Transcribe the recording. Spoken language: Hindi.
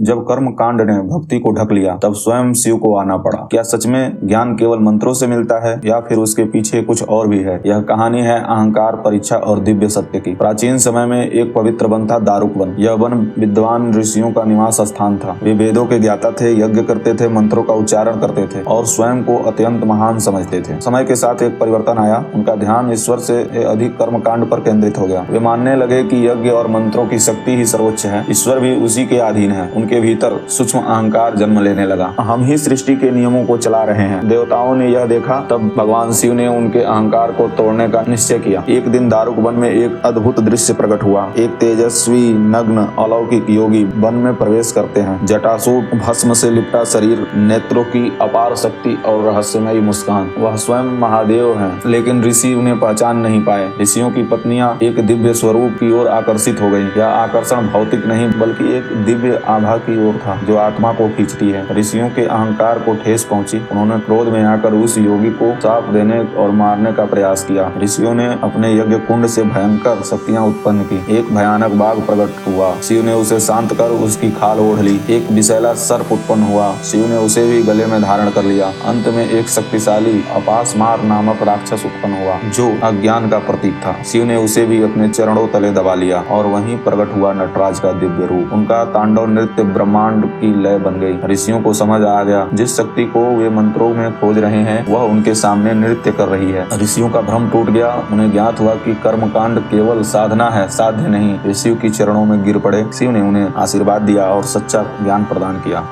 जब कर्म कांड ने भक्ति को ढक लिया तब स्वयं शिव को आना पड़ा। क्या सच में ज्ञान केवल मंत्रों से मिलता है या फिर उसके पीछे कुछ और भी है? यह कहानी है अहंकार, परीक्षा और दिव्य सत्य की। प्राचीन समय में एक पवित्र वन था, दारुक वन। यह वन विद्वान ऋषियों का निवास स्थान था। वे वेदों के ज्ञाता थे, यज्ञ करते थे, मंत्रों का उच्चारण करते थे और स्वयं को अत्यंत महान समझते थे। समय के साथ एक परिवर्तन आया। उनका ध्यान ईश्वर से अधिक कर्म कांड पर केंद्रित हो गया। वे मानने लगे कि यज्ञ और मंत्रों की शक्ति ही सर्वोच्च है, ईश्वर भी उसी के अधीन है। उनके भीतर सूक्ष्म अहंकार जन्म लेने लगा। हम ही सृष्टि के नियमों को चला रहे हैं। देवताओं ने यह देखा, तब भगवान शिव ने उनके अहंकार को तोड़ने का निश्चय किया। एक दिन दारुक वन में एक अद्भुत दृश्य प्रकट हुआ। एक तेजस्वी, नग्न, अलौकिक योगी वन में प्रवेश करते हैं। जटासूट, भस्म से लिपटा शरीर, नेत्रों की अपार शक्ति और रहस्यमयी मुस्कान। वह स्वयं महादेव हैं, लेकिन ऋषि उन्हें पहचान नहीं पाए। ऋषियों की पत्नियां एक दिव्य स्वरूप की ओर आकर्षित हो गईं। यह आकर्षण भौतिक नहीं बल्कि एक दिव्य आभा की ओर था जो आत्मा को खींचती है। ऋषियों के अहंकार को ठेस पहुंची। उन्होंने क्रोध में आकर उस योगी को शाप देने और मारने का प्रयास किया। ऋषियों ने अपने यज्ञ कुंड से भयंकर शक्तियां उत्पन्न की। एक भयानक बाघ प्रकट हुआ। शिव ने उसे शांत कर उसकी खाल ओढ़ ली। एक विषैला सर्प उत्पन्न हुआ। शिव ने उसे भी गले में धारण कर लिया। अंत में एक शक्तिशाली अपासमार नामक राक्षस उत्पन्न हुआ जो अज्ञान का प्रतीक था। शिव ने उसे भी अपने चरणों तले दबा लिया और वहीं प्रकट हुआ नटराज का दिव्य रूप। उनका तांडव नृत्य ब्रह्मांड की लय बन गई। ऋषियों को समझ आ गया, जिस शक्ति को वे मंत्रों में खोज रहे हैं वह उनके सामने नृत्य कर रही है। ऋषियों का भ्रम टूट गया। उन्हें ज्ञात हुआ कि कर्मकांड केवल साधना है, साध्य नहीं। वे शिव की चरणों में गिर पड़े। शिव ने उन्हें आशीर्वाद दिया और सच्चा ज्ञान प्रदान किया।